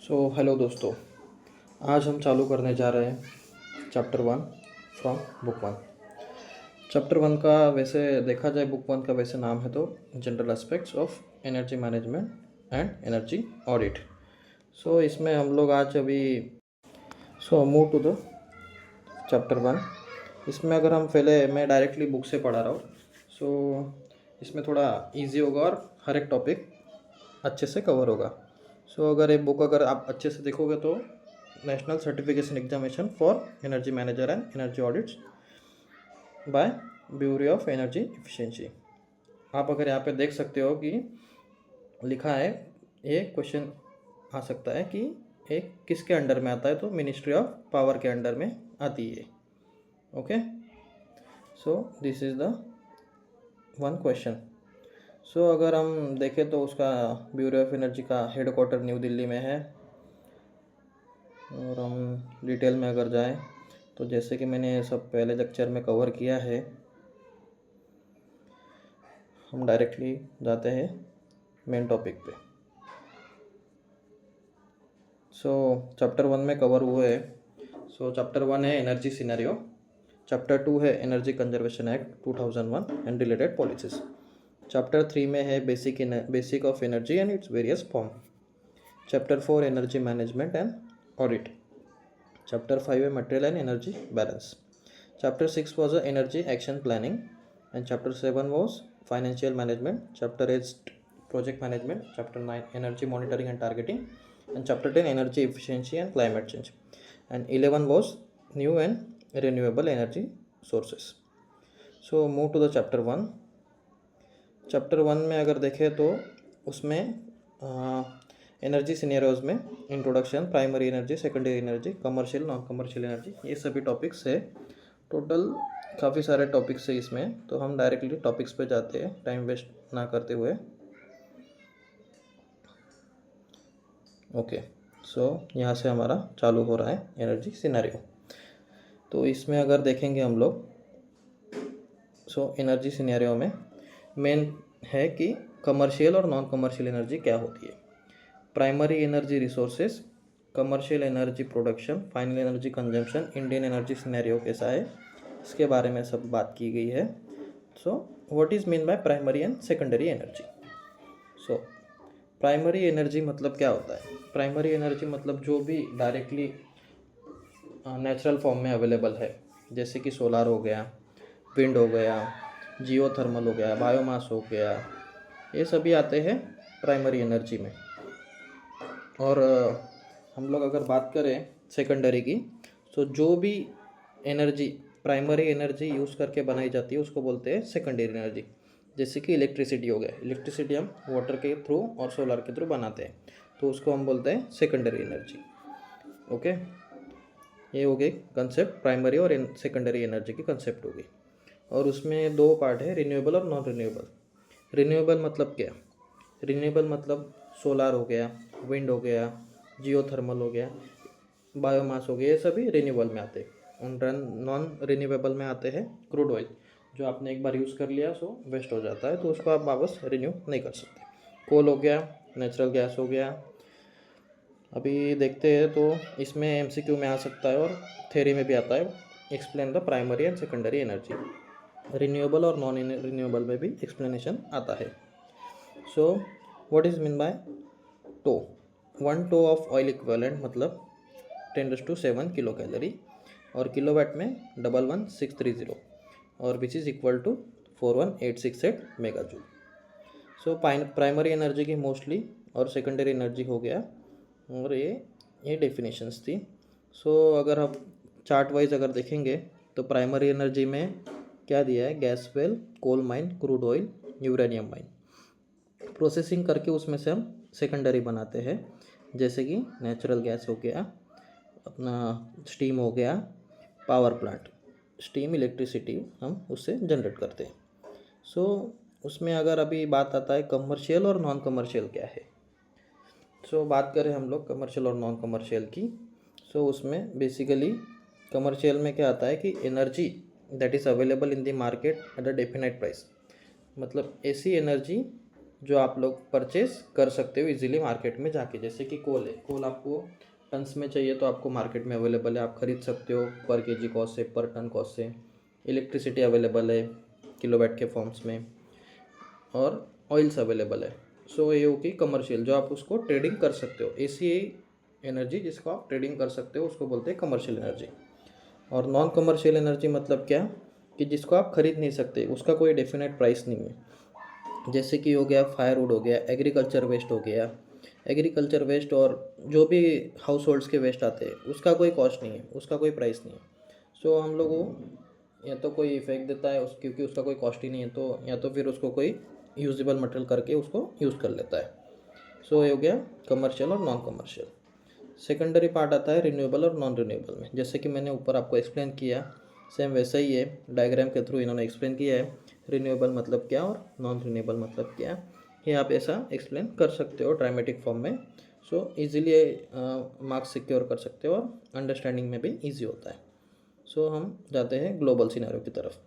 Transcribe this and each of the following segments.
Hello दोस्तों। आज हम चालू करने जा रहे हैं चैप्टर 1 फ्रॉम बुक 1। चैप्टर 1 का वैसे देखा जाए, बुक 1 का वैसे नाम है तो general aspects of energy management and energy audit. इसमें हम लोग आज अभी मूव टू द चैप्टर 1। इसमें अगर हम पहले, मैं डायरेक्टली बुक से पढ़ा रहा हूँ, इसमें थोड़ा इजी होगा और हर एक टॉपिक अच्छे से कवर होगा। अगर ये बुक अगर आप अच्छे से देखोगे तो national certification examination for energy manager and energy audits by bureau of energy efficiency, आप अगर यहाँ पे देख सकते हो कि लिखा है, ये क्वेश्चन आ सकता है कि एक किसके अंडर में आता है, तो मिनिस्ट्री ऑफ पावर के अंडर में आती है। Okay, this is the one question. अगर हम देखें तो उसका ब्यूरो ऑफ एनर्जी का हेडक्वार्टर न्यू दिल्ली में है। और हम डिटेल में अगर जाएं तो जैसे कि मैंने सब पहले लेक्चर में कवर किया है, हम डायरेक्टली जाते हैं मेन टॉपिक पे। चैप्टर 1 में कवर हुए है। चैप्टर 1 है एनर्जी सिनेरियो, चैप्टर 2 है energy conservation act 2001 and related policies, chapter 3 में है basic of energy and its various form, chapter 4 energy management and audit, chapter 5 है material and energy balance, chapter 6 was energy action planning and chapter 7 was financial management, chapter 8 project management, chapter 9 energy monitoring and targeting, and chapter 10 energy efficiency and climate change, and 11 was new and renewable energy sources. Move to the chapter 1. Chapter 1 में अगर देखें तो उसमें energy scenarios में introduction, primary energy, secondary energy, commercial, non commercial energy, ये सभी topics है। Total काफ़ी सारे टॉपिक्स है इसमें, तो हम डायरेक्टली टॉपिक्स पे जाते हैं टाइम वेस्ट ना करते हुए। ओके, यहाँ से हमारा चालू हो रहा है एनर्जी सिनेरियो। तो इसमें अगर देखेंगे हम लोग, एनर्जी सिनेरियो में मेन है कि कमर्शियल और नॉन कमर्शियल एनर्जी क्या होती है, primary energy resources, commercial energy production, final energy consumption, Indian energy scenario कैसा है, इसके बारे में सब बात की गई है। What is mean by primary and secondary energy. Primary energy मतलब क्या होता है? प्राइमरी एनर्जी मतलब जो भी डायरेक्टली नेचुरल फॉर्म में अवेलेबल है, जैसे कि सोलार हो गया, विंड हो गया, जियो थर्मल हो गया, बायोमास हो गया, ये सभी आते हैं प्राइमरी एनर्जी में। और हम लोग अगर बात करें सेकेंडरी की, तो जो भी एनर्जी प्राइमरी एनर्जी यूज़ करके बनाई जाती है उसको बोलते हैं सेकेंडरी एनर्जी। जैसे कि इलेक्ट्रिसिटी हो गया, इलेक्ट्रिसिटी हम वाटर के थ्रू और सोलर के थ्रू बनाते हैं, तो उसको हम बोलते हैं सेकेंडरी एनर्जी। ओके, ये हो गई कंसेप्ट, प्राइमरी और सेकेंडरी एनर्जी की कंसेप्ट हो गई। और उसमें दो पार्ट है, रिन्यूएबल और नॉन रिन्यूएबल। रिन्यूएबल मतलब क्या? रिन्यूएबल मतलब सोलार हो गया, विंड हो गया, जियो थर्मल हो गया, बायोमास हो गया, ये सभी रिन्यूएबल में आते हैं। नॉन रिन्यूएबल में आते हैं क्रूड ऑयल, जो आपने एक बार यूज़ कर लिया वेस्ट हो जाता है, तो उसको आप वापस रिन्यू नहीं कर सकते। कोल हो गया, नेचुरल गैस हो गया। अभी देखते हैं तो इसमें एमसीक्यू में आ सकता है और थ्योरी में भी आता है, explain the primary and secondary energy. Renewable और नॉन रिन्यूएबल में भी एक्सप्लेनेशन आता है। What is mean by toe? 1 toe of oil equivalent मतलब 10⁻⁷ किलो कैलोरी, और किलोवाट में 11630, और which is equal to 41868 mega joule. Primary energy की मोस्टली और सेकेंडरी एनर्जी हो गया, और ये डेफिनेशंस थी। अगर हम चार्ट वाइज अगर देखेंगे तो प्राइमरी एनर्जी में क्या दिया है, gas well, coal mine, crude oil, uranium mine, processing करके उसमें से हम सेकेंडरी बनाते हैं, जैसे कि नेचुरल गैस हो गया, अपना स्टीम हो गया, पावर प्लांट, स्टीम इलेक्ट्रिसिटी हम उससे जनरेट करते हैं। उसमें अगर अभी बात आता है कमर्शियल और नॉन कमर्शियल क्या है, बात करें हम लोग कमर्शियल और नॉन कमर्शियल की, उसमें बेसिकली कमर्शियल में क्या आता है कि energy that is available in the market at a definite price, मतलब ऐसी एनर्जी जो आप लोग परचेस कर सकते हो इजीली मार्केट में जाके। जैसे कि कोल है, कोल आपको टन्स में चाहिए तो आपको मार्केट में अवेलेबल है, आप खरीद सकते हो पर केजी कॉस्ट से, पर टन कॉस्ट से। इलेक्ट्रिसिटी अवेलेबल है किलोवाट के फॉर्म्स में, और ऑयल्स अवेलेबल है। सो ये होगी कमर्शियल, जो आप उसको ट्रेडिंग कर सकते हो। ऐसी एनर्जी जिसको आप ट्रेडिंग कर सकते हो उसको बोलते हैं कमर्शियल एनर्जी। और नॉन कमर्शियल एनर्जी मतलब क्या, कि जिसको आप खरीद नहीं सकते, उसका कोई डेफिनेट प्राइस नहीं है। जैसे कि हो गया फायरवुड, हो गया एग्रीकल्चर वेस्ट, हो गया एग्रीकल्चर वेस्ट, और जो भी हाउस होल्ड्स के वेस्ट आते हैं उसका कोई कॉस्ट नहीं है, उसका कोई प्राइस नहीं है। सो हम लोग वो या तो कोई फेंक देता है क्योंकि उसका कोई कॉस्ट ही नहीं है, तो या तो फिर उसको कोई यूजेबल मटेरियल करके उसको यूज़ कर लेता है। सो ये हो गया कमर्शियल और नॉन कमर्शियल। सेकेंडरी पार्ट आता है रिन्यूएबल और नॉन रिन्यूएबल में। जैसे कि मैंने ऊपर आपको एक्सप्लेन किया, सेम वैसा ही है, डायग्राम के थ्रू इन्होंने एक्सप्लेन किया है रिन्यूएबल मतलब क्या और नॉन रिन्यूएबल मतलब क्या। ये आप ऐसा एक्सप्लेन कर सकते हो ड्रामेटिक फॉर्म में। सो इजीली मार्क्स सिक्योर कर सकते हो और अंडरस्टैंडिंग में भी ईजी होता है। सो हम जाते हैं ग्लोबल सिनेरियो की तरफ।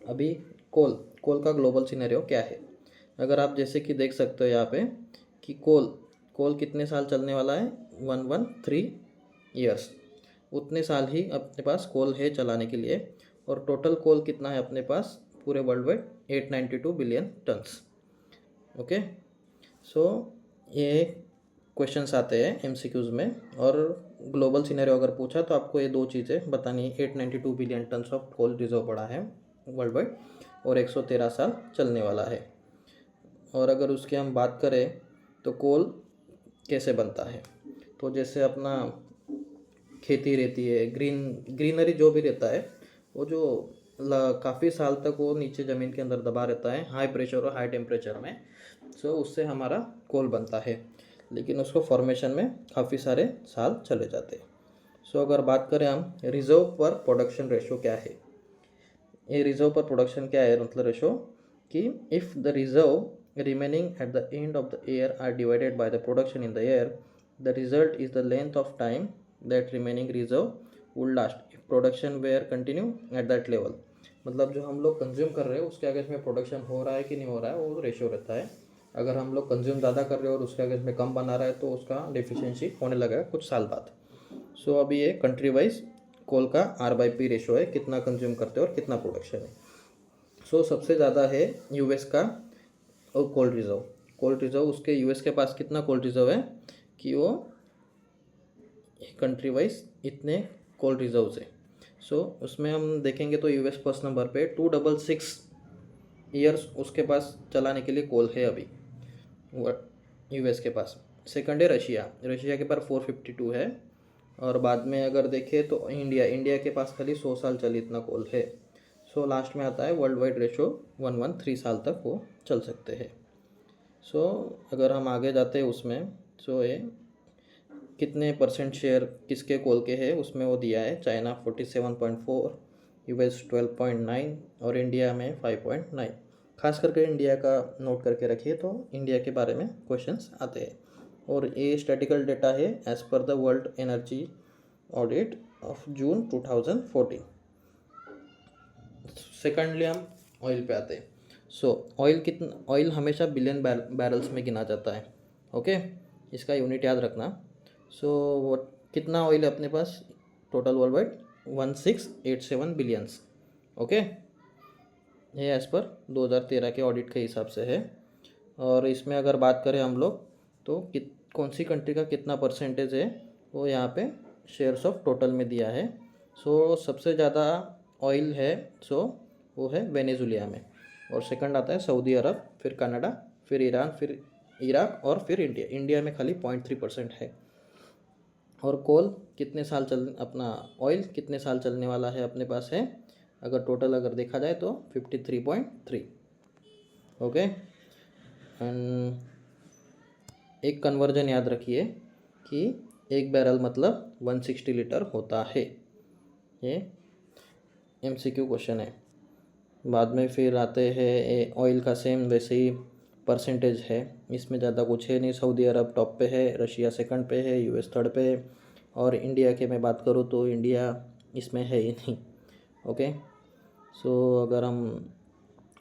अभी कोल कोल का ग्लोबल सिनेरियो क्या है। अगर आप जैसे कि देख सकते हो यहाँ पे कि कोल कोल कितने साल चलने वाला है, 113 ईयर्स। उतने साल ही अपने पास कोल है चलाने के लिए। और टोटल कोल कितना है अपने पास पूरे world wide, 892 billion tons. Okay. So ये क्वेश्चंस आते हैं एमसीक्यूज़ में। और ग्लोबल सिनेरियो अगर पूछा तो आपको ये दो चीज़ें बतानी है। 892 billion tons of coal reserve पड़ा है वर्ल्ड वाइड, और 113 साल चलने वाला है। और अगर उसकी हम बात करें तो कोल कैसे बनता है, तो जैसे अपना खेती रहती है, ग्रीनरी जो भी रहता है, वो जो काफ़ी साल तक वो नीचे ज़मीन के अंदर दबा रहता है हाई प्रेशर और हाई टेम्परेचर में। सो उससे हमारा कोल बनता है, लेकिन उसको फॉर्मेशन में काफ़ी सारे साल चले जाते हैं। सो अगर बात करें हम रिजर्व पर प्रोडक्शन रेशो क्या है, ये रिजर्व पर प्रोडक्शन क्या है मतलब रेशो, कि if the reserve remaining at the end of the year are divided by the production in the year, the result is the length of time that remaining reserve would last if production were continue at that level. मतलब जो हम लोग consume कर रहे हैं उसके against में production हो रहा है कि नहीं हो रहा है, वो रेशो रहता है। अगर हम लोग कंज्यूम ज़्यादा कर रहे हो और उसके अगेंस्ट में कम बना रहा है तो उसका डिफिशियंसी होने लगेगा कुछ साल बाद। सो अभी ये कंट्री वाइज कोल का R/P रेशो है, कितना कंज्यूम करते हो और कितना प्रोडक्शन है। सो सबसे ज़्यादा है यूएस का और कोल्ड रिजर्व उसके यूएस के पास कितना कोल्ड रिजर्व है कि वो कंट्री वाइज इतने कोल्ड रिजर्व्स है। सो उसमें हम देखेंगे तो यूएस फर्स्ट नंबर पे 266 ईयर्स उसके पास चलाने के लिए कोल है अभी यूएस के पास। सेकंड है रशिया के पास 452 है। और बाद में अगर देखें तो इंडिया के पास खाली 100 साल चली इतना कोल है। सो लास्ट में आता है वर्ल्ड वाइड रेशो 113 साल तक वो चल सकते हैं। सो अगर हम आगे जाते हैं उसमें, सो ये कितने परसेंट शेयर किसके कोल के है उसमें वो दिया है। चाइना 47.4, यूएस 12.9 और इंडिया में 5.9। खास करके इंडिया का नोट करके रखिए तो इंडिया के बारे में क्वेश्चंस आते हैं। और ये स्टैटिकल डेटा है as per the world energy audit of June 2014। Secondly हम ऑयल पे आते हैं। सो ऑयल हमेशा बिलियन बैरल्स में गिना जाता है। ओके, इसका यूनिट याद रखना। सो वो कितना ऑयल है अपने पास total world wide, 1687 billions. Okay, ये एज़ पर 2013 के ऑडिट के हिसाब से है। और इसमें अगर बात करें हम लोग तो कौन सी कंट्री का कितना परसेंटेज है वो यहाँ पे शेयर्स ऑफ टोटल में दिया है। सो सबसे ज़्यादा ऑयल है सो वो है वेनेजुएला में, और सेकंड आता है सऊदी अरब, फिर कनाडा, फिर ईरान, फिर इराक और फिर इंडिया में खाली 0.3% है। और कोल कितने साल अपना ऑयल कितने साल चलने वाला है अपने पास है, अगर टोटल अगर देखा जाए तो 53.3। ओके, एंड एक कन्वर्जन याद रखिए कि एक बैरल मतलब 160 लीटर होता है। ये MCQ क्वेश्चन है। बाद में फिर आते हैं ऑयल का सेम वैसे ही परसेंटेज है, इसमें ज़्यादा कुछ है नहीं। सऊदी अरब टॉप पे है, रशिया सेकंड पे है, यूएस थर्ड पे है, और इंडिया के मैं बात करूँ तो इंडिया इसमें है ही नहीं। ओके, सो अगर हम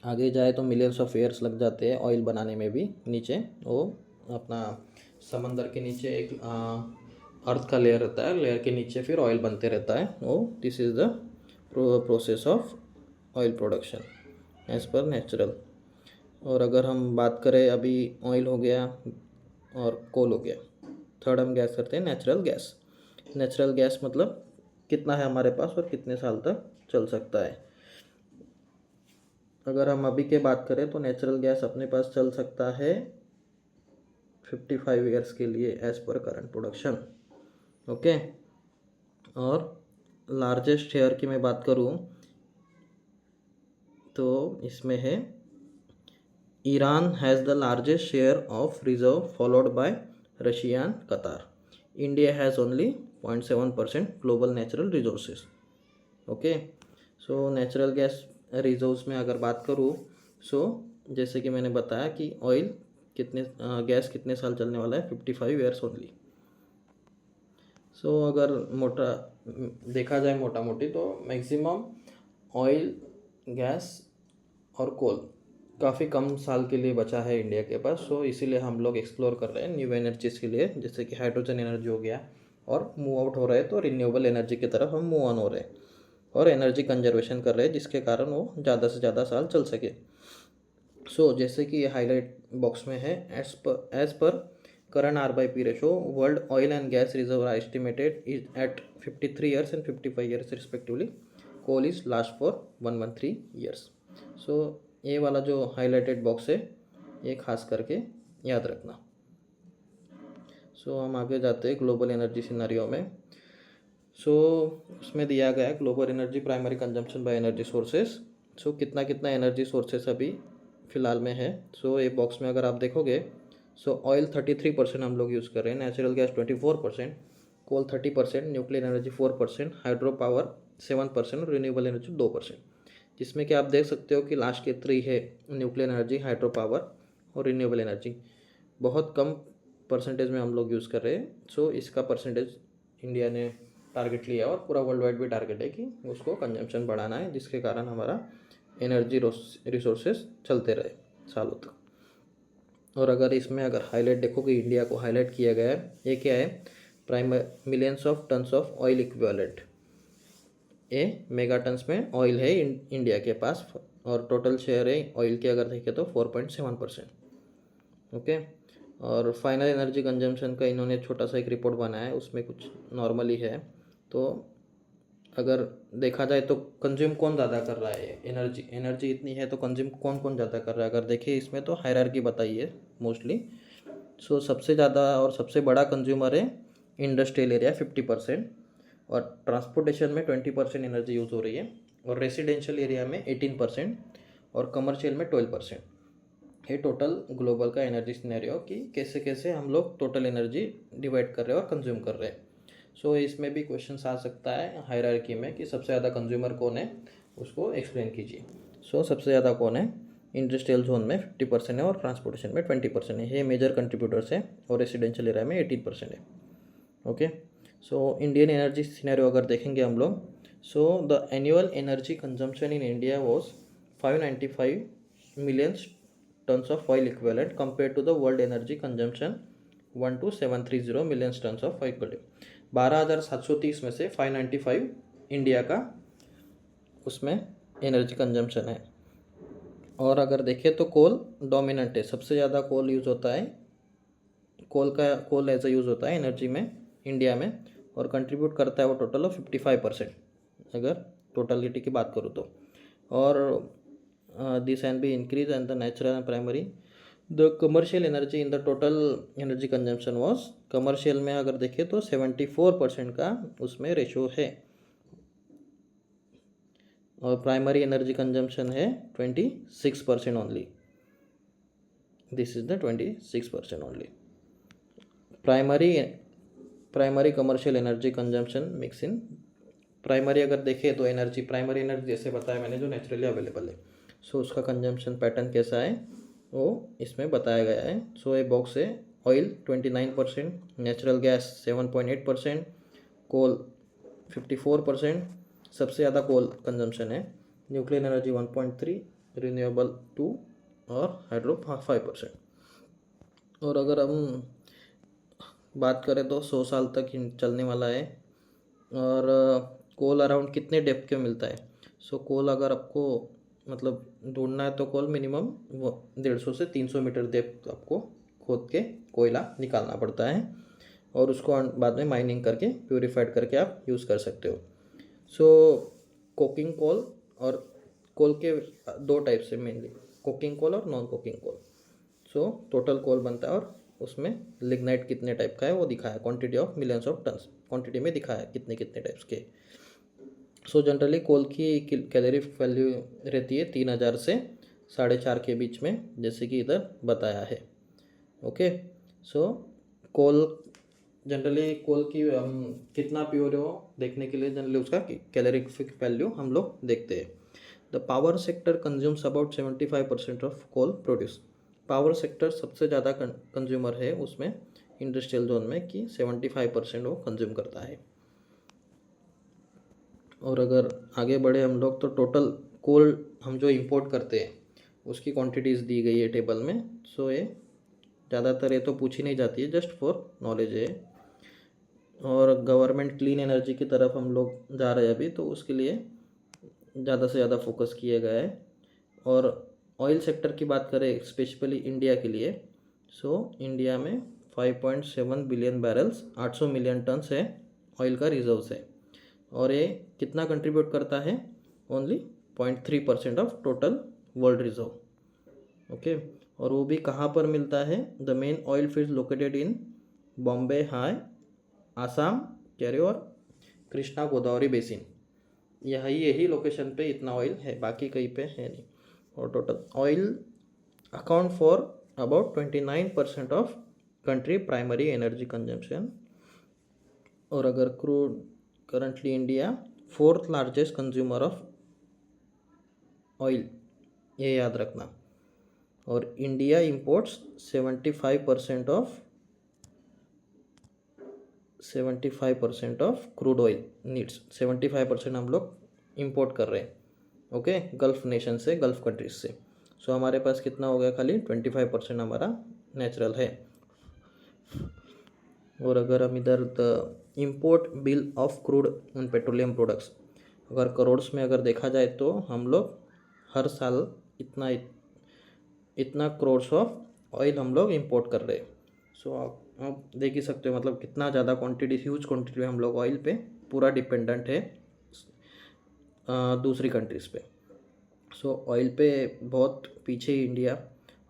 आगे जाए तो मिलियंस ऑफ ईयर्स लग जाते हैं ऑयल बनाने में भी। नीचे वो अपना समंदर के नीचे एक अर्थ का लेयर रहता है, लेयर के नीचे फिर ऑयल बनते रहता है वो। This is the process of oil production as per natural. और अगर हम बात करें, अभी ऑयल हो गया और कोल हो गया, थर्ड हम गैस करते हैं नेचुरल गैस। नेचुरल गैस मतलब कितना है हमारे पास और कितने साल तक चल सकता है। अगर हम अभी के बात करें तो नेचुरल गैस अपने पास चल सकता है 55 ईयर्स के लिए as per current production. Okay. और लार्जेस्ट शेयर की मैं बात करूं तो इसमें है Iran has the largest share of reserve followed by Russia and Qatar. India has only 0.7% global natural resources. Okay. So natural gas reserves में अगर बात करूँ, सो जैसे कि मैंने बताया कि ऑयल गैस कितने साल चलने वाला है, 55 ईयर्स ओनली। सो अगर मोटा देखा जाए मोटा मोटी तो मैक्सिमम ऑयल, गैस और कोल काफ़ी कम साल के लिए बचा है इंडिया के पास। सो इसीलिए हम लोग एक्सप्लोर कर रहे हैं न्यू एनर्जीज़ के लिए, जैसे कि हाइड्रोजन एनर्जी हो गया, और मूव आउट हो रहे हैं तो रिन्यूएबल एनर्जी की तरफ हम मूव ऑन हो रहे हैं और एनर्जी कंजर्वेशन कर रहे हैं, जिसके कारण वो ज़्यादा से ज़्यादा साल चल सके। सो जैसे कि ये हाईलाइट बॉक्स में है, एज पर current R/P ratio, world oil and gas reserve are estimated is at 53 years and 55 years respectively. Coal is last for 113 years. So ये वाला जो हाईलाइटेड बॉक्स है ये खास करके याद रखना। सो हम आगे जाते हैं ग्लोबल एनर्जी सिनेरियो में। सो उसमें दिया गया है global energy primary consumption by energy sources. So कितना कितना एनर्जी सोर्सेस अभी फ़िलहाल में है। सो ये बॉक्स में अगर आप देखोगे, सो ऑयल 33% हम लोग यूज़ कर रहे हैं, नेचुरल गैस 24%, कोल 30%, न्यूक्लियर एनर्जी 4%, हाइड्रो पावर 7% और रिन्यूएबल एनर्जी 2%। जिसमें कि आप देख सकते हो कि लास्ट के 3 है न्यूक्लियर एनर्जी, हाइड्रो पावर और रिन्यूएबल एनर्जी। बहुत कम परसेंटेज में हम लोग यूज़ कर रहे हैं। सो इसका परसेंटेज इंडिया ने टारगेट लिया और पूरा वर्ल्ड वाइड भी टारगेट है कि उसको कंजम्पशन बढ़ाना है, जिसके कारण हमारा एनर्जी रिसोर्सेज चलते रहे सालों तक। और अगर इसमें अगर हाईलाइट देखोगे, इंडिया को हाईलाइट किया गया है, ये क्या है, millions of turns of oil equivalent. ये मेगा टन्स में ऑयल है इंडिया के पास, और टोटल शेयर है ऑयल के अगर देखें तो 4.7%। ओके। और फाइनल एनर्जी कंजम्पशन का इन्होंने छोटा सा एक रिपोर्ट बनाया है, उसमें कुछ नॉर्मली है। तो अगर देखा जाए तो कंज्यूम कौन ज़्यादा कर रहा है एनर्जी इतनी है तो कंज्यूम कौन कौन ज़्यादा कर रहा है, अगर देखिए इसमें तो हायरार्की बताई है मोस्टली। सो सबसे ज़्यादा और सबसे बड़ा कंज्यूमर है इंडस्ट्रियल एरिया 50%, और ट्रांसपोर्टेशन में 20% एनर्जी यूज़ हो रही है, और रेसिडेंशियल एरिया में 18% और कमर्शियल में 12%। ये टोटल ग्लोबल का एनर्जी सिनेरियो कि कैसे कैसे हम लोग टोटल एनर्जी डिवाइड कर रहे हैं और कंज्यूम कर रहे हैं। सो इसमें भी क्वेश्चन आ सकता है हायरार्की में कि सबसे ज़्यादा कंज्यूमर कौन है, उसको एक्सप्लेन कीजिए। सो सबसे ज़्यादा कौन है, इंडस्ट्रियल जोन में 50% है और ट्रांसपोर्टेशन में 20% है, ये मेजर कंट्रीब्यूटर्स हैं, और रेसिडेंशियल एरिया में 18% है। Okay. So Indian energy scenario अगर देखेंगे हम लोग, so the annual energy consumption in India was 595 million tons of oil equivalent compare to the world energy consumption 12730 million tons of oil equivalent. 12,730 में से 595 India का उसमें एनर्जी कंजम्पशन है। और अगर देखें तो कोल डोमिनेंट है, सबसे ज़्यादा कोल यूज़ होता है, कोल एज ए यूज़ होता है एनर्जी में इंडिया में, और कंट्रीब्यूट करता है वो टोटल ऑफ 55% अगर टोटलिटी की बात करूँ तो। और this and be increase and the natural and primary the commercial energy in the total energy consumption was, commercial में अगर देखें तो 74% का उसमें रेशो है, और प्राइमरी एनर्जी कंजम्पशन है 26% only. This is the 26% only primary commercial energy consumption mix in primary. अगर देखें तो प्राइमरी एनर्जी जैसे बताया मैंने जो नेचुरली अवेलेबल है, सो उसका कंजम्पशन पैटर्न कैसा है वो इसमें बताया गया है। सो ये बॉक्स है, ऑयल 29%, नेचुरल गैस 7.8%, कोल 54%, सबसे ज़्यादा कोल कंजम्पशन है, न्यूक्लियर एनर्जी 1.3, रिन्यूएबल 2 और हाइड्रो 5%। और अगर हम बात करें तो 100 साल तक चलने वाला है। और कोल अराउंड कितने डेप्थ के मिलता है? सो कोल अगर आपको मतलब ढूंढना है तो कोल मिनिमम वो 150 से 300 मीटर डेप्थ आपको खोद के कोयला निकालना पड़ता है, और उसको बाद में माइनिंग करके प्यूरिफाइड करके आप यूज़ कर सकते हो। सो कोकिंग कोल और कोल के दो टाइप से मेनली, कोकिंग कोल और non coking coal. So total coal बनता है और उसमें लिग्नाइट कितने टाइप का है वो दिखाया, quantity of millions of tons quantity में दिखाया कितने कितने टाइप्स के। सो जनरली कोल की कैलोरी वैल्यू रहती है 3000 से 4.5 के बीच में, जैसे कि इधर बताया है। ओके, सो कोल जनरली कोल की कितना प्योर हो देखने के लिए जनरली उसका कैलोरीफिक वैल्यू हम लोग देखते हैं। The power sector consumes about 75% of coal produce. Power sector सबसे ज़्यादा कंज्यूमर है उसमें इंडस्ट्रियल जोन में, कि 75% वो कंज्यूम करता है। और अगर आगे बढ़े हम लोग तो टोटल कोल हम जो इंपोर्ट करते हैं उसकी क्वांटिटीज़ दी गई है टेबल में। सो ये ज़्यादातर ये तो पूछी नहीं जाती है, जस्ट फॉर नॉलेज है। और गवर्नमेंट क्लीन एनर्जी की तरफ हम लोग जा रहे हैं अभी, तो उसके लिए ज़्यादा से ज़्यादा फोकस किया गया है। और ऑयल सेक्टर की बात करें स्पेशली इंडिया के लिए, सो इंडिया में 5.7 बिलियन बैरल्स 800 मिलियन टन्स है ऑयल का रिजर्व्स है। और ये कितना कंट्रीब्यूट करता है? Only 0.3% of total world reserve. Okay, और वो भी कहाँ पर मिलता है? The main oil field located in Bombay High, Assam, कैरे और कृष्णा गोदावरी बेसिन। यही लोकेशन पे इतना ऑयल है, बाकी कहीं पे है नहीं। और total oil account for about 29% of country primary energy consumption. और अगर crude, currently India 4th largest consumer of oil, ये याद रखना। और India imports 75% of crude oil needs. 75% हम लोग इंपोर्ट कर रहे हैं, ओके, गल्फ नेशन से, गल्फ कंट्रीज से। सो हमारे पास कितना हो गया? खाली 25% हमारा नेचुरल है। और अगर हम इधर the import bill of crude and petroleum products, अगर करोड़्स में अगर देखा जाए तो हम लोग हर साल इतना करोड़्स ऑफ ऑयल हम लोग इंपोर्ट कर रहे हैं। सो आप देख ही सकते हो मतलब कितना ज़्यादा क्वांटिटी, ह्यूज क्वांटिटी में हम लोग ऑयल पे पूरा डिपेंडेंट है दूसरी कंट्रीज़ पे। सो ऑयल पे बहुत पीछे ही इंडिया।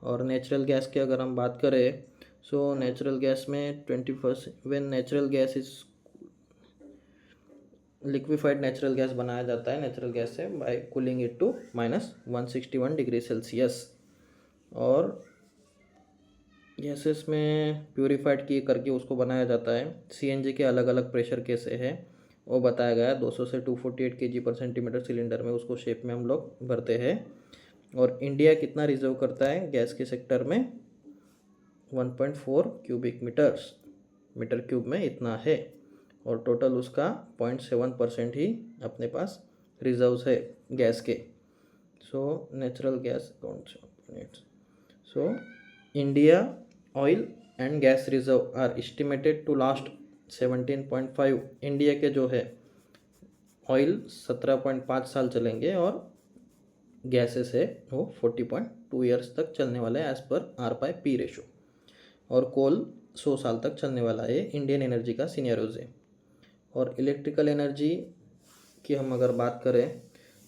और नेचुरल गैस की अगर हम बात करें, सो नेचुरल गैस में 21 when natural gas is liquefied natural gas बनाया जाता है नेचुरल गैस से by cooling it to -161 degree Celsius. और गैसेस में प्यूरिफाइड किए करके उसको बनाया जाता है। सीएनजी के अलग अलग प्रेशर कैसे है वो बताया गया है। 200 से 248 kg/cm सिलेंडर में उसको शेप में हम लोग भरते हैं। और इंडिया कितना रिजर्व करता है गैस के सेक्टर में? 1.4 क्यूबिक मीटर क्यूब में इतना है। और टोटल उसका 0.7% ही अपने पास रिजर्व्स है गैस के। So natural gas account, so India oil and gas reserve are estimated to last 17.5। India के जो है ऑयल 17.5 साल चलेंगे और गैसेस है वो 40.2 ईयर्स तक चलने वाला है एज पर R/P रेशो। और कोल 100 साल तक चलने वाला है। इंडियन एनर्जी का सीनियरोज है। और इलेक्ट्रिकल एनर्जी की हम अगर बात करें,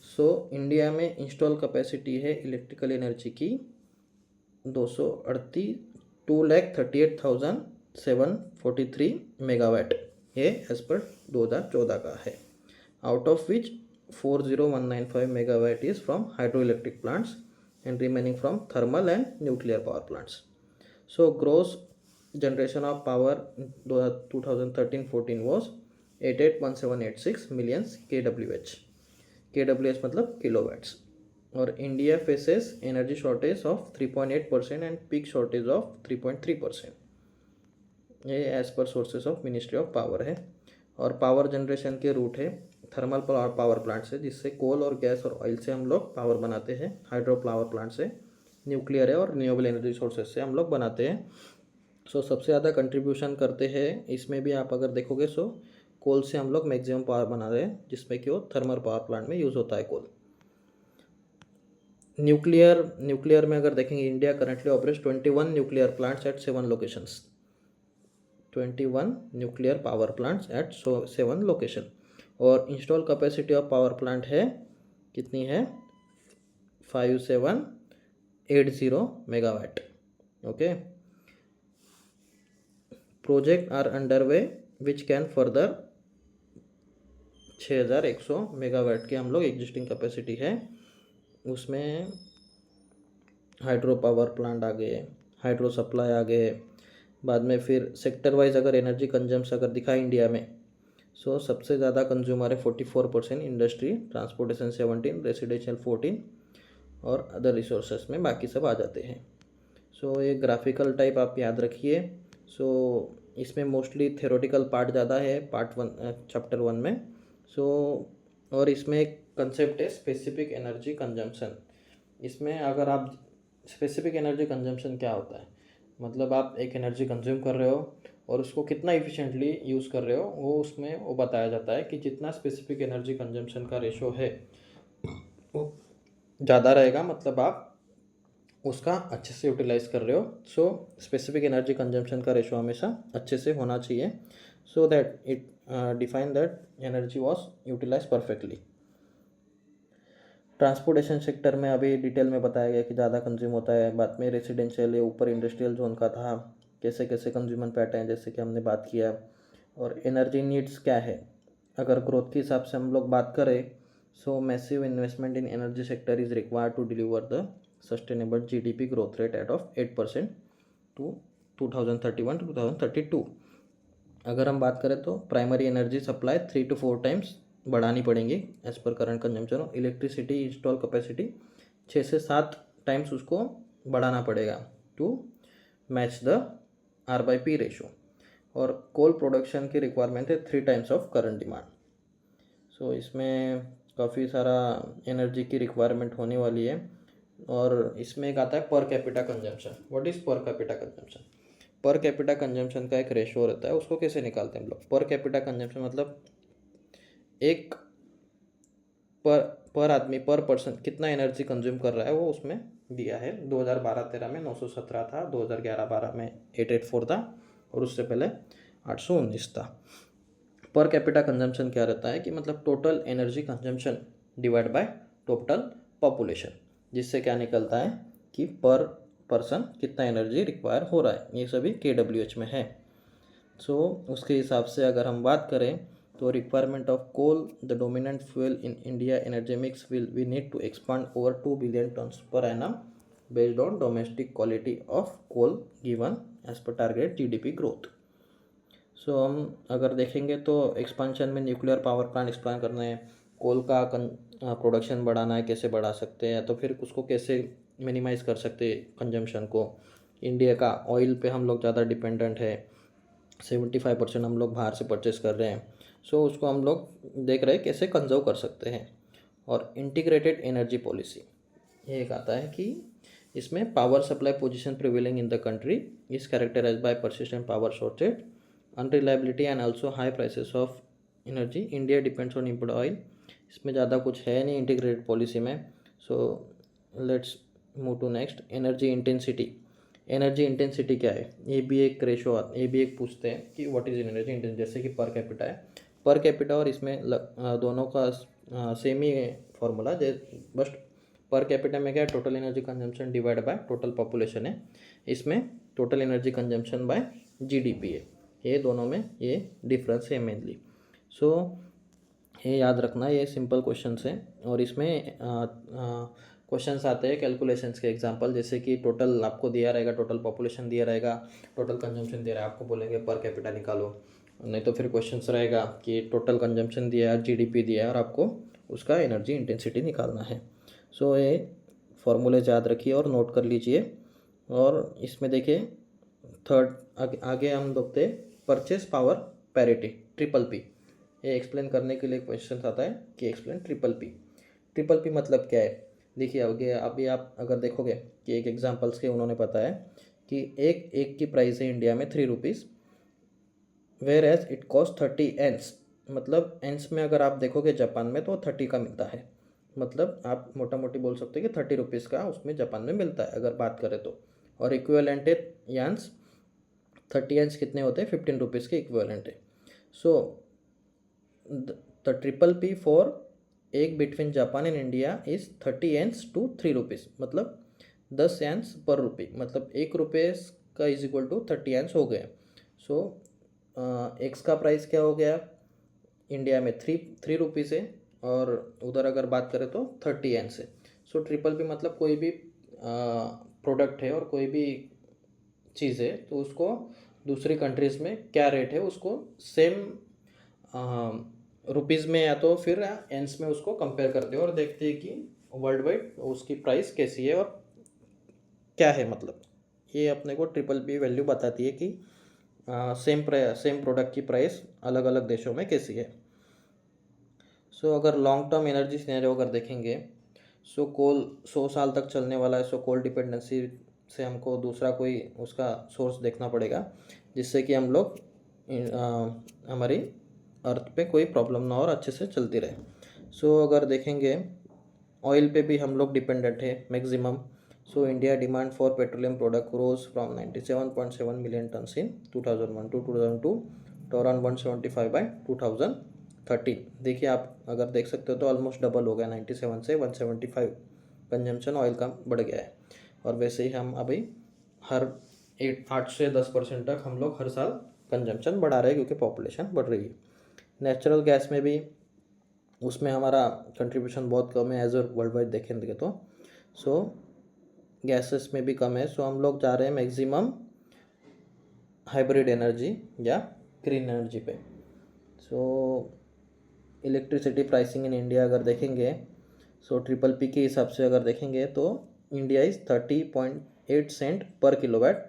सो इंडिया में इंस्टॉल कैपेसिटी है इलेक्ट्रिकल एनर्जी की 238,743 मेगावाट, ये एज पर 2014 का है। Out of which 40195 megawatt is from hydro electric plants and remaining from thermal and nuclear power plants. So gross generation of power 2013-14 was 881786 million kWh। kWh मतलब kilowatts। और India faces energy shortage of 3.8% and peak shortage of 3.3%। ये as per sources of ministry of power है। और power generation के route है thermal power plant से, जिससे कोल और गैस और ऑयल से हम लोग पावर बनाते हैं। हाइड्रो पावर प्लांट से, न्यूक्लियर है और रिन्यूएबल एनर्जी सोर्सेज से हम लोग बनाते हैं। सो सबसे ज़्यादा कंट्रीब्यूशन करते हैं इसमें भी आप अगर देखोगे, सो कोल से हम लोग मैक्सिमम पावर बना रहे हैं, जिसमें कि वो थर्मल पावर प्लांट में यूज़ होता है कोल। न्यूक्लियर में अगर देखेंगे, India currently operates 21 nuclear plants at 7 locations. 21 nuclear power plants at 7 location. और install capacity of power plant है कितनी है? 5780 megawatt. Okay. Project are under way which can further 6100 megawatt के हम लोग एग्जिस्टिंग कैपेसिटी है। उसमें हाइड्रो पावर प्लांट आ गए, हाइड्रो सप्लाई आ गए। बाद में फिर सेक्टर वाइज अगर एनर्जी कंजम्पशन अगर दिखा इंडिया में, सो सबसे ज़्यादा कंज्यूमर है 44%, इंडस्ट्री, ट्रांसपोर्टेशन 17, रेसिडेंशियल 14 और अदर रिसोर्सेस में बाकी सब आ जाते हैं। सो ये ग्राफिकल टाइप आप याद रखिए। सो इसमें मोस्टली थ्योरेटिकल पार्ट ज़्यादा है पार्ट 1 चैप्टर 1 में। सो और इसमें एक कंसेप्ट है स्पेसिफिक एनर्जी कंजम्पशन। इसमें अगर आप स्पेसिफिक एनर्जी कंजम्पशन क्या होता है, मतलब आप एक एनर्जी कंज्यूम कर रहे हो और उसको कितना इफ़िशेंटली यूज़ कर रहे हो, वो उसमें वो बताया जाता है कि जितना स्पेसिफिक एनर्जी कंजम्पशन का रेशो है वो ज़्यादा रहेगा, मतलब आप उसका अच्छे से यूटिलाइज़ कर रहे हो। सो स्पेसिफिक एनर्जी कंजम्पशन का रेशो हमेशा अच्छे से होना चाहिए, so that it define that energy was utilise perfectly. Transportation sector में अभी डिटेल में बताया गया कि ज़्यादा कंज्यूम होता है। बाद में रेसिडेंशियल या ऊपर इंडस्ट्रियल जोन का था, कैसे कैसे कंज्यूमर पैटर्न जैसे कि हमने बात किया। और एनर्जी नीड्स क्या है, अगर ग्रोथ के हिसाब से हम लोग बात करें, so massive investment in energy sector is required to deliver the sustainable GDP growth rate at of 8% to 2031 to 2032। अगर हम बात करें तो primary energy supply 3 to 4 times बढ़ानी पड़ेंगी as per current consumption. Electricity install capacity 6 से 7 times उसको बढ़ाना पड़ेगा to match the R/P ratio. और कोल प्रोडक्शन की रिक्वायरमेंट है 3 टाइम्स ऑफ करंट डिमांड। सो इसमें काफ़ी सारा एनर्जी की रिक्वायरमेंट होने वाली है। और इसमें एक आता है per capita consumption. What is per capita consumption? Per capita consumption का एक रेशो रहता है, उसको कैसे निकालते हैं हम लोग? पर कैपिटा कंजम्पशन मतलब एक पर आदमी पर पर्सन कितना एनर्जी कंज्यूम कर रहा है, वो उसमें दिया है। 2012-13 में 917 था, 2011-12 में 884 था और उससे पहले 819 था। पर कैपिटा कंजम्पशन क्या रहता है कि मतलब total energy consumption divide by total population, जिससे क्या निकलता है कि पर पर्सन कितना एनर्जी रिक्वायर हो रहा है। ये सभी KWH में है। सो उसके हिसाब से अगर हम बात करें तो requirement of coal the dominant fuel in India energy mix will we need to expand over 2 billion tons per annum based on domestic quality of coal given as per target GDP growth. So हम अगर देखेंगे तो expansion में nuclear power plant expand करना है, कोल का production बढ़ाना है, कैसे बढ़ा सकते हैं, तो फिर उसको कैसे मिनिमाइज़ कर सकते हैं कंजम्पशन को। इंडिया का ऑयल पे हम लोग ज़्यादा डिपेंडेंट है, 75% हम लोग बाहर से परचेस कर रहे हैं। सो उसको हम लोग देख रहे हैं कैसे कंजर्व कर सकते हैं। और इंटीग्रेटेड एनर्जी पॉलिसी ये एक आता है कि इसमें power supply position prevailing in the country is characterised by persistent power shortage, unreliability and also high prices of energy. India depends on import oil. इसमें ज़्यादा कुछ है नहीं इंटीग्रेटेड पॉलिसी में। So let's move to next, energy intensity. Energy intensity क्या है, ये भी एक रेशो, ये भी एक पूछते हैं कि व्हाट इज एनर्जी इंटेंसिटी। जैसे कि पर कैपिटा है, पर कैपिटा और इसमें दोनों का सेम ही फॉर्मूला। बस पर कैपिटा में क्या है, total energy consumption divide by total population है। इसमें total energy consumption by GDP है। ये दोनों में ये डिफरेंस है मेनली। सो ये याद रखना, ये सिंपल क्वेश्चंस हैं। और इसमें क्वेश्चंस आते हैं कैलकुलेशंस के एग्जांपल, जैसे कि टोटल आपको दिया रहेगा, टोटल पॉपुलेशन दिया रहेगा, टोटल कंजम्पशन दिया रहेगा, आपको बोलेंगे पर कैपिटा निकालो। नहीं तो फिर क्वेश्चंस रहेगा कि टोटल कंजम्पशन दिया है, GDP दिया है और आपको उसका एनर्जी इंटेंसिटी निकालना है। सो ये फॉर्मूले याद रखिए और नोट कर लीजिए। और इसमें देखिए थर्ड आगे हम देखते purchase power parity, triple P। ये एक्सप्लेन करने के लिए क्वेश्चन आता है कि explain triple P. Triple P मतलब क्या है? देखिए अभी आप अगर देखोगे कि एक एग्जांपल्स के उन्होंने बताया कि एक एक की प्राइस है इंडिया में 3 rupees, where as it cost 30 एंस। मतलब एंस में अगर आप देखोगे जापान में तो 30 का मिलता है। मतलब आप मोटा मोटी बोल सकते हैं कि 30 रुपीज़ का उसमें जापान में मिलता है अगर बात करें तो। और इक्विवेलेंट है यान्स, 30 एंस कितने होते हैं? 15 रुपीज़ के इक्विवेलेंट है। So the triple P for एक between Japan and India is 30 yens to 3 rupees, मतलब 10 एंस पर रुपी, मतलब 1 रुपये का इज इक्वल टू 30 एंस हो गया। सो एक्स का प्राइस क्या हो गया? इंडिया में थ्री रुपीज़ है और उधर अगर बात करें तो 30 एंस है। सो ट्रिपल पी मतलब कोई भी प्रोडक्ट है और कोई भी चीज़ है तो उसको दूसरी कंट्रीज़ में क्या रेट है उसको सेम रुपीज़ में या तो फिर एंस में उसको कंपेयर करते हैं और देखते हैं कि वर्ल्ड वाइड उसकी प्राइस कैसी है और क्या है। मतलब ये अपने को ट्रिपल पी वैल्यू बताती है कि सेम प्रोडक्ट की प्राइस अलग अलग देशों में कैसी है। सो अगर लॉन्ग टर्म एनर्जी सिनेरियो अगर देखेंगे, सो कोल 100 साल तक चलने वाला है। सो कोल डिपेंडेंसी से हमको दूसरा कोई उसका सोर्स देखना पड़ेगा जिससे कि हम लोग हमारी अर्थ पे कोई प्रॉब्लम ना और अच्छे से चलती रहे। सो अगर देखेंगे ऑयल पे भी हम लोग डिपेंडेंट है maximum. So India demand for petroleum product rose from 97.7 million tons in 2001 to 2002 to around 175 by 2013। देखिए आप अगर देख सकते हो तो ऑलमोस्ट डबल हो गया, 97 से 175 कंजम्पशन ऑयल का बढ़ गया है। और वैसे ही हम अभी हर 8 से 10% तक हम लोग हर साल कंजम्पशन बढ़ा रहे हैं क्योंकि पॉपुलेशन बढ़ रही है। नेचुरल गैस में भी उसमें हमारा कंट्रीब्यूशन बहुत कम है एज अ वर्ल्ड वाइड देखेंगे तो। सो गैसेस में भी कम है। सो हम लोग जा रहे हैं मैक्सिमम हाइब्रिड एनर्जी या ग्रीन एनर्जी पे। सो इलेक्ट्रिसिटी प्राइसिंग इन इंडिया अगर देखेंगे, सो ट्रिपल पी के हिसाब से अगर देखेंगे तो इंडिया इज़ 30.8 सेंट पर kilowatt,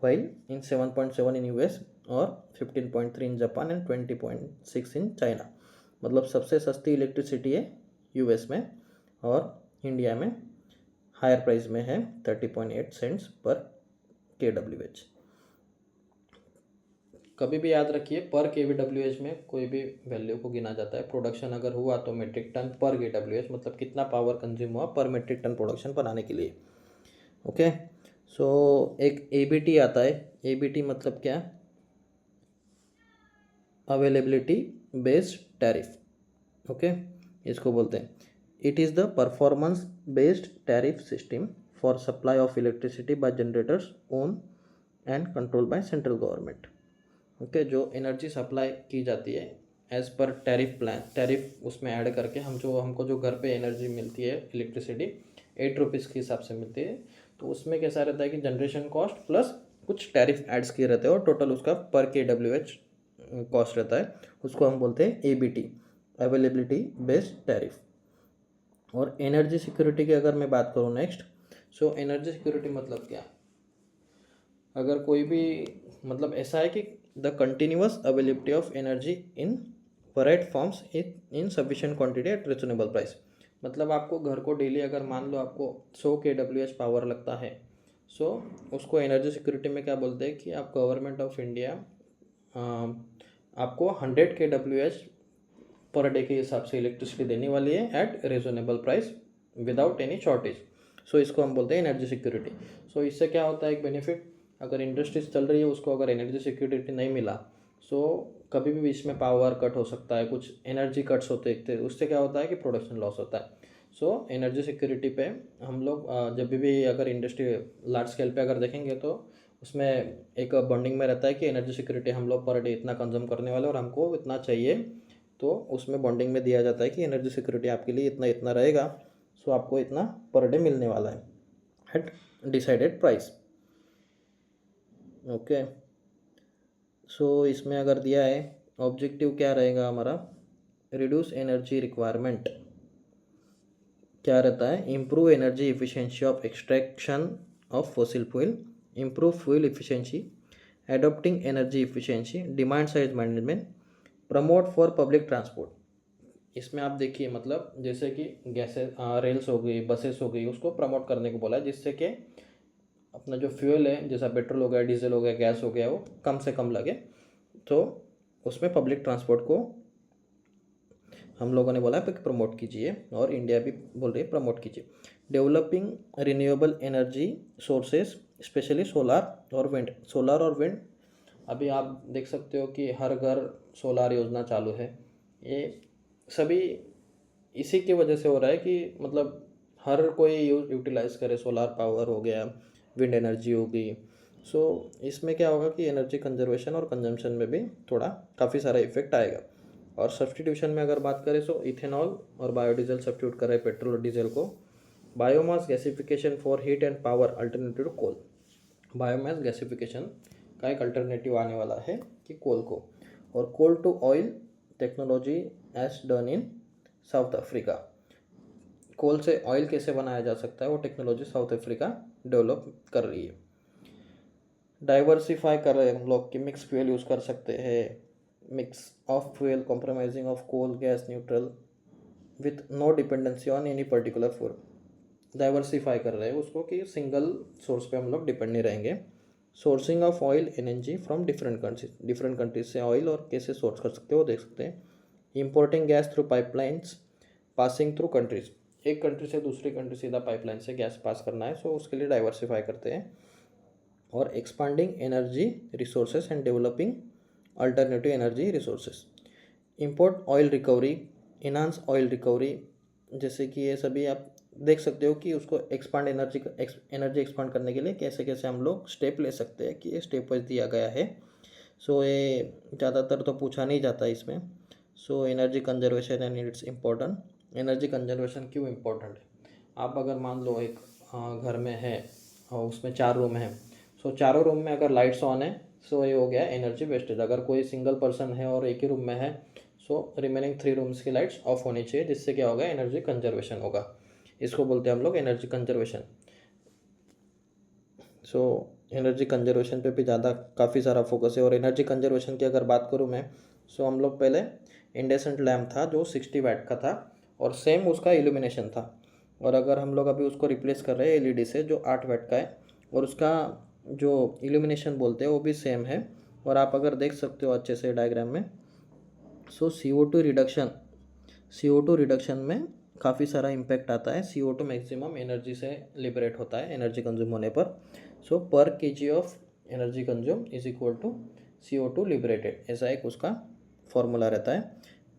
while in 7.7 in US और 15.3 in Japan and 20.6 in China. मतलब सबसे सस्ती इलेक्ट्रिसिटी है यूएस में और इंडिया में हायर प्राइस में है 30.8 सेंट्स पर KWH। कभी भी याद रखिए पर KWH में कोई भी वैल्यू को गिना जाता है। प्रोडक्शन अगर हुआ तो मेट्रिक टन पर KWH, मतलब कितना पावर कंज्यूम हुआ पर मेट्रिक टन प्रोडक्शन बनाने के लिए। ओके, सो एक ABT आता है। ABT मतलब क्या? Availability based tariff. ओके, इसको बोलते हैं it is the performance based tariff system for supply of electricity bye generators own and control by central government. Okay, जो एनर्जी सप्लाई की जाती है as per tariff plan, tariff उसमें add करके हमको जो घर पे एनर्जी मिलती है इलेक्ट्रिसिटी 8 रुपीज़ के हिसाब से मिलती है। तो उसमें कैसा रहता है कि जनरेशन कॉस्ट प्लस कुछ टैरिफ एड्स किए रहते हैं और टोटल उसका पर KWH कॉस्ट रहता है। उसको हम बोलते हैं ABT, अवेलेबिलिटी बेस्ड टैरिफ। और एनर्जी सिक्योरिटी की अगर मैं बात करूँ नेक्स्ट, सो एनर्जी सिक्योरिटी मतलब क्या? अगर कोई भी मतलब ऐसा है कि the continuous availability of energy in varied forms in sufficient quantity at reasonable price. मतलब आपको घर को डेली अगर मान लो आपको 100 KWH पावर लगता है, सो उसको एनर्जी सिक्योरिटी में क्या बोलते हैं कि आप गवर्नमेंट ऑफ इंडिया आपको 100 KWH पर डे के हिसाब से इलेक्ट्रिसिटी देने वाली है at reasonable price without any shortage. So इसको हम बोलते हैं एनर्जी सिक्योरिटी। सो इससे क्या होता है एक बेनिफिट, अगर इंडस्ट्रीज चल रही है उसको अगर एनर्जी सिक्योरिटी नहीं मिला, सो कभी भी बीच में पावर कट हो सकता है, कुछ एनर्जी कट्स होते हैं, उससे क्या होता है कि प्रोडक्शन लॉस होता है। सो एनर्जी सिक्योरिटी पे हम लोग जब भी अगर इंडस्ट्री लार्ज स्केल पे अगर देखेंगे तो उसमें एक बॉन्डिंग में रहता है कि एनर्जी सिक्योरिटी हम लोग पर डे इतना कंज्यूम करने वाले और हमको इतना चाहिए। तो उसमें बॉन्डिंग में दिया जाता है कि एनर्जी सिक्योरिटी आपके लिए इतना इतना रहेगा, सो आपको इतना पर डे मिलने वाला है एट डिसाइडेड प्राइस। ओके, सो इसमें अगर दिया है ऑब्जेक्टिव क्या रहेगा हमारा, रिड्यूस एनर्जी रिक्वायरमेंट क्या रहता है, improve energy efficiency of extraction of fossil fuel, improve fuel efficiency, adopting energy efficiency, demand side management, promote for public transport, इसमें आप देखिए मतलब जैसे कि गैसें रेल्स हो गई, बसेस हो गई, उसको प्रमोट करने को बोला है, जिससे कि अपना जो फ्यूल है जैसा पेट्रोल हो गया, डीजल हो गया, गैस हो गया, वो कम से कम लगे। तो उसमें पब्लिक ट्रांसपोर्ट को हम लोगों ने बोला है कि प्रमोट कीजिए, और इंडिया भी बोल रही है प्रमोट कीजिए। Developing renewable energy sources specially solar और विंड। सोलार और विंड अभी आप देख सकते हो कि हर घर सोलार योजना चालू है। ये सभी इसी की वजह से हो रहा है कि मतलब हर कोई यूटिलाइज करे, सोलार पावर हो गया, विंड एनर्जी हो गई। सो इसमें क्या होगा कि एनर्जी कंजर्वेशन और कंजम्पशन में भी थोड़ा काफ़ी सारा इफेक्ट आएगा। और सब्सटीट्यूशन में अगर बात करें तो इथेनॉल और बायोडीजल सब्सटीट्यूट कर रहे हैं पेट्रोल और डीजल को। Biomass gasification for heat and power alternative to coal. Biomass gasification का एक अल्टरनेटिव आने वाला है कि कोल को। और coal to oil technology as done in South Africa. Coal से ऑयल कैसे बनाया जा सकता है वो टेक्नोलॉजी साउथ अफ्रीका डेवलप कर रही है। डाइवर्सिफाई कर रहे हैं हम लोग कि मिक्स फ्यूल यूज़ कर सकते हैं, mix of fuel compromising of coal gas neutral with no dependency on any particular fuel. Diversify कर रहे हैं उसको कि सिंगल सोर्स पे हम लोग डिपेंड नहीं रहेंगे। Sourcing of oil energy from different countries से ऑयल और कैसे सोर्स कर सकते हो वो देख सकते हैं। Importing gas through pipelines passing through countries. एक कंट्री से दूसरी कंट्री सीधा पाइपलाइन से गैस पास करना है, सो उसके लिए डाइवर्सिफाई करते हैं। और expanding energy resources and developing alternative energy resources. Import oil recovery, enhance oil recovery, जैसे कि ये सभी आप देख सकते हो कि उसको एक्सपांड एनर्जी एक्सपांड करने के लिए कैसे कैसे हम लोग स्टेप ले सकते हैं कि ये स्टेप वाइज दिया गया है। सो ये ज़्यादातर तो पूछा नहीं जाता इसमें। So energy conservation and it's important. Energy conservation क्यों इम्पोर्टेंट है? आप अगर मान लो एक घर में है और उसमें 4 रूम हैं, सो चारों रूम में अगर लाइट्स ऑन है सो ये हो गया एनर्जी वेस्टेज। अगर कोई सिंगल पर्सन है और एक ही रूम में है सो रिमेनिंग 3 रूम्स की लाइट्स ऑफ होनी चाहिए, जिससे क्या होगा एनर्जी कंजर्वेशन होगा। इसको बोलते हैं हम लोग energy conservation. So energy conservation पे भी ज़्यादा काफ़ी सारा फोकस है। और एनर्जी कंजर्वेशन की अगर बात करूँ मैं, सो हम लोग पहले इंडेसेंट लैम्प था जो 60 वाट का था और सेम उसका इल्यूमिनेशन था। और अगर हम लोग अभी उसको रिप्लेस कर रहे हैं एलईडी से जो 8 वाट का है और उसका जो इल्यूमिनेशन बोलते हैं वो भी सेम है। और आप अगर देख सकते हो अच्छे से डायग्राम में, सो CO2 रिडक्शन में काफ़ी सारा इम्पैक्ट आता है। CO2 मैक्सिमम एनर्जी से लिबरेट होता है एनर्जी कंज्यूम होने पर। So per KG of energy consume is equal to CO2 liberated, ऐसा एक उसका फॉर्मूला रहता है।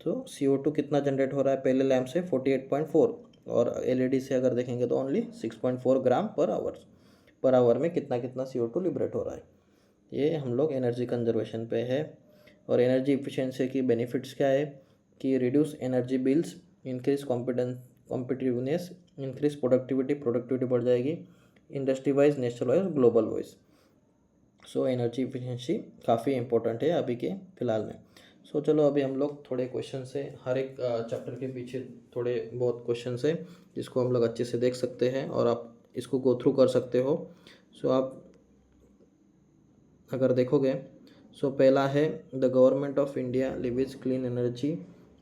तो CO2 कितना जनरेट हो रहा है पहले लैम्प से 48.4, और एलईडी से अगर देखेंगे तो ओनली 6.4 ग्राम पर आवर में कितना कितना CO2 लिबरेट हो रहा है। ये हम लोग एनर्जी कंजर्वेशन पे है। और एनर्जी इफिशिएंसी की बेनिफिट्स क्या है कि reduce energy bills, increase competitiveness, increase productivity बढ़ जाएगी, industry wise, national wise, global wise. So energy efficiency काफ़ी इंपॉर्टेंट है अभी के फ़िलहाल में। सो चलो अभी हम लोग थोड़े क्वेश्चन से, हर एक चैप्टर के पीछे थोड़े बहुत क्वेश्चन है जिसको हम लोग अच्छे से देख सकते हैं और आप इसको गो थ्रू कर सकते हो। सो आप अगर देखोगे, सो पहला है the government of India lives clean energy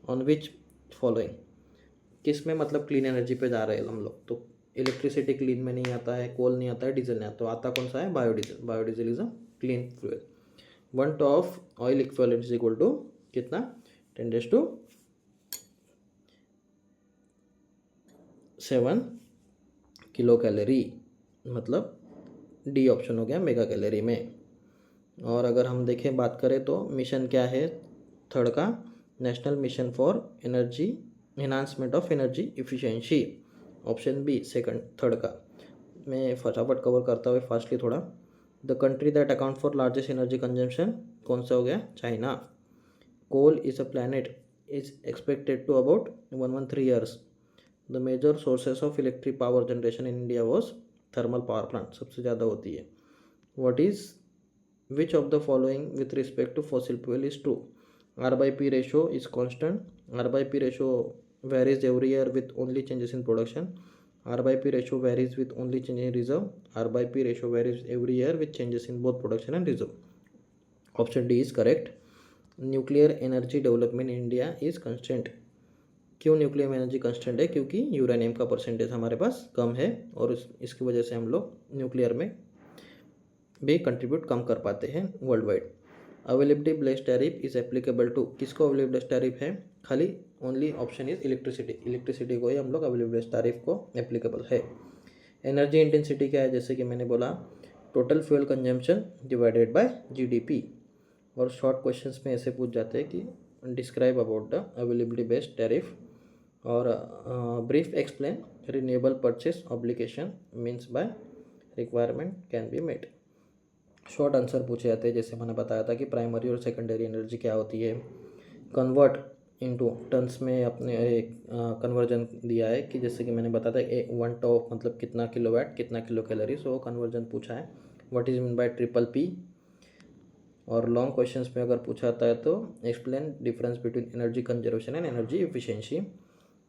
on which following. किस में मतलब क्लीन एनर्जी पे जा रहे हैं हम लोग? तो इलेक्ट्रिसिटी क्लीन में नहीं आता है, कोल नहीं आता है, डीजल नहीं आता, तो आता कौन सा है? Biodiesel. Biodiesel is a clean fuel. 1 ton of oil equivalent is equal to कितना? 10⁷ किलो कैलोरी, मतलब डी ऑप्शन हो गया मेगा कैलोरी में। और अगर हम देखें बात करें तो मिशन क्या है थर्ड का? National mission for energy enhancement of energy efficiency, option B second third का। मैं फटाफट कवर करता हुआ फास्टली थोड़ा। The country that account for largest energy consumption कौन सा हो गया? China. Coal is a planet is expected to about 113 years. The major sources of electric power generation in India was thermal power plant, सबसे ज़्यादा होती है। What is which of the following with respect to fossil fuel is true? R by P ratio is constant. R by P ratio varies every year with only changes in production. R by P ratio varies with only change in reserve. R by P ratio varies every year with changes in both production and reserve. Option D is correct. Nuclear energy development in India is constant. क्यों nuclear energy constant है? क्योंकि uranium का percentage हमारे पास कम है और इसकी वजह से हम लोग न्यूक्लियर में भी कंट्रीब्यूट कम कर पाते हैं world wide. Availability based tariff is applicable to, किसको अवेलेबिलिटी बेस्ड टैरिफ है? खाली ओनली ऑप्शन इज इलेक्ट्रिसिटी को ही हम लोग अवेलेबिलिटी बेस्ड टैरिफ को एप्लीकेबल है। एनर्जी इंटेंसिटी क्या है? जैसे कि मैंने बोला total fuel consumption divided by GDP. और शॉर्ट क्वेश्चंस में ऐसे पूछ जाते हैं कि describe about the availability based tariff और brief explain renewable purchase obligation means by requirement can be met. Short answer पूछे जाते हैं, जैसे मैंने बताया था कि प्राइमरी और सेकेंडरी एनर्जी क्या होती है। कन्वर्ट इनटू टन्स में अपने एक कन्वर्जन दिया है कि जैसे कि मैंने बताया था 1 टॉप मतलब कितना किलोवाट कितना किलो कैलोरी, सो कन्वर्जन पूछा है। What is mean by triple P. और लॉन्ग क्वेश्चंस में अगर पूछा जाता है तो explain difference between energy conservation and energy efficiency.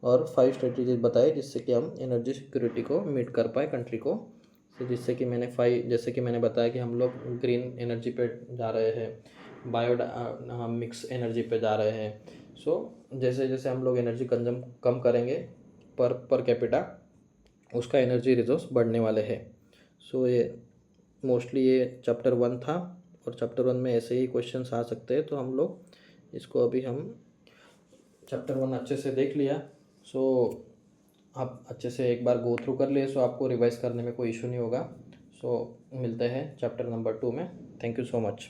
और 5 स्ट्रेटजीज बताए जिससे कि हम एनर्जी सिक्योरिटी को मीट कर पाए कंट्री को। तो जिससे कि जैसे कि मैंने बताया कि हम लोग ग्रीन एनर्जी पे जा रहे हैं, बायो मिक्स एनर्जी पे जा रहे हैं। सो जैसे जैसे हम लोग एनर्जी कंजम कम करेंगे पर कैपिटा, उसका एनर्जी रिसोर्स बढ़ने वाले हैं। सो ये मोस्टली ये चैप्टर 1 था और चैप्टर 1 में ऐसे ही क्वेश्चंस आ सकते हैं। तो हम लोग इसको अभी हम चैप्टर 1 अच्छे से देख लिया। सो आप अच्छे से एक बार गो थ्रू कर लिए, सो आपको रिवाइज करने में कोई इशू नहीं होगा। सो मिलते हैं चैप्टर नंबर 2 में। Thank you so much.